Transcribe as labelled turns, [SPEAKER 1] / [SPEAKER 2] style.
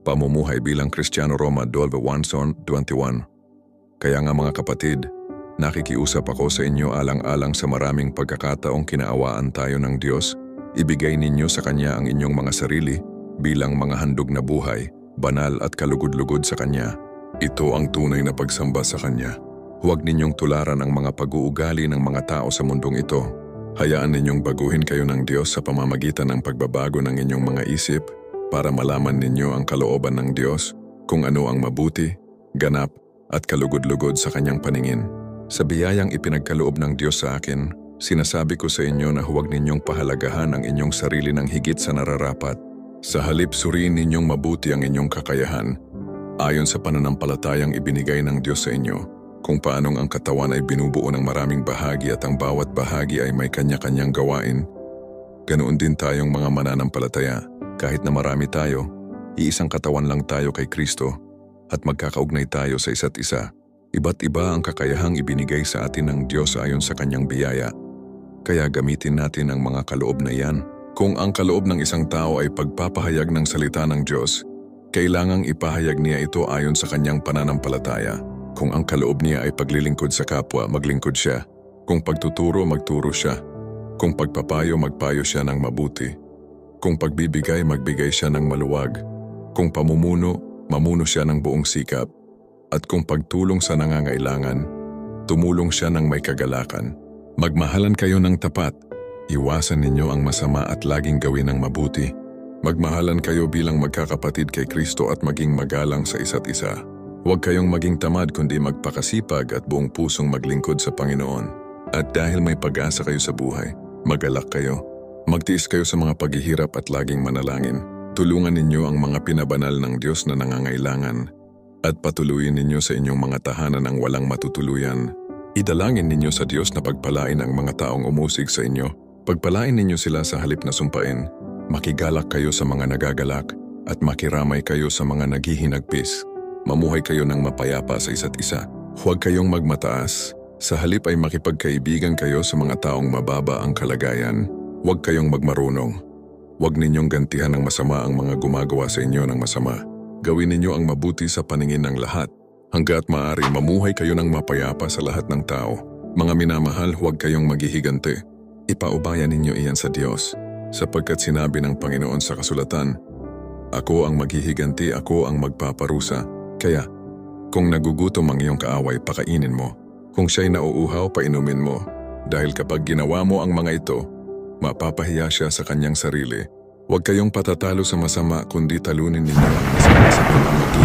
[SPEAKER 1] Pamumuhay bilang Kristiyano, Roma 12:1-21. Kaya nga mga kapatid, nakikiusap ako sa inyo alang-alang sa maraming pagkakataong kinaawaan tayo ng Diyos, ibigay ninyo sa Kanya ang inyong mga sarili bilang mga handog na buhay, banal at kalugod-lugod sa Kanya. Ito ang tunay na pagsamba sa Kanya. Huwag ninyong tularan ang mga pag-uugali ng mga tao sa mundong ito. Hayaan ninyong baguhin kayo ng Diyos sa pamamagitan ng pagbabago ng inyong mga isip para malaman ninyo ang kalooban ng Diyos, kung ano ang mabuti, ganap at kalugod-lugod sa Kanyang paningin. Sa biyayang ipinagkaloob ng Diyos sa akin, sinasabi ko sa inyo na huwag ninyong pahalagahan ang inyong sarili ng higit sa nararapat. Sa halip, suriin ninyong mabuti ang inyong kakayahan, ayon sa pananampalatayang ibinigay ng Diyos sa inyo, kung paanong ang katawan ay binubuo ng maraming bahagi at ang bawat bahagi ay may kanya-kanyang gawain. Ganoon din tayong mga mananampalataya, kahit na marami tayo, iisang katawan lang tayo kay Kristo at magkakaugnay tayo sa isa't isa. Iba't iba ang kakayahang ibinigay sa atin ng Diyos ayon sa Kanyang biyaya. Kaya gamitin natin ang mga kaloob na yan. Kung ang kaloob ng isang tao ay pagpapahayag ng salita ng Diyos, kailangang ipahayag niya ito ayon sa kanyang pananampalataya. Kung ang kaloob niya ay paglilingkod sa kapwa, maglingkod siya. Kung pagtuturo, magturo siya. Kung pagpapayo, magpayo siya ng mabuti. Kung pagbibigay, magbigay siya ng maluwag. Kung pamumuno, mamuno siya ng buong sikap. At kung pagtulong sa nangangailangan, tumulong siya ng may kagalakan. Magmahalan kayo ng tapat. Iwasan ninyo ang masama at laging gawin ang mabuti. Magmahalan kayo bilang magkakapatid kay Kristo at maging magalang sa isa't isa. Huwag kayong maging tamad kundi magpakasipag at buong pusong maglingkod sa Panginoon. At dahil may pag-asa kayo sa buhay, magalak kayo. Magtiis kayo sa mga paghihirap at laging manalangin. Tulungan ninyo ang mga pinabanal ng Diyos na nangangailangan at patuloyin ninyo sa inyong mga tahanan ang walang matutuluyan. Idalangin ninyo sa Diyos na pagpalain ang mga taong umusig sa inyo. Pagpalain ninyo sila sa halip na sumpain. Makigalak kayo sa mga nagagalak at makiramay kayo sa mga naghihinagpis. Mamuhay kayo ng mapayapa sa isa't isa. Huwag kayong magmataas. Sa halip ay makipagkaibigan kayo sa mga taong mababa ang kalagayan. Huwag kayong magmarunong. Huwag ninyong gantihan ng masama ang mga gumagawa sa inyo ng masama. Gawin ninyo ang mabuti sa paningin ng lahat. Hangga't maaari, mamuhay kayo ng mapayapa sa lahat ng tao. Mga minamahal, huwag kayong maghihigante. Ipaubayan ninyo iyan sa Diyos, sapagkat sinabi ng Panginoon sa kasulatan, "Ako ang maghihiganti, ako ang magpaparusa." Kaya, kung nagugutom ang iyong kaaway, pakainin mo. Kung siya'y nauuhaw, painumin mo. Dahil kapag ginawa mo ang mga ito, mapapahiya siya sa kanyang sarili. Huwag kayong patatalo sa masama, kundi talunin ninyo ang masama sa pamamagitan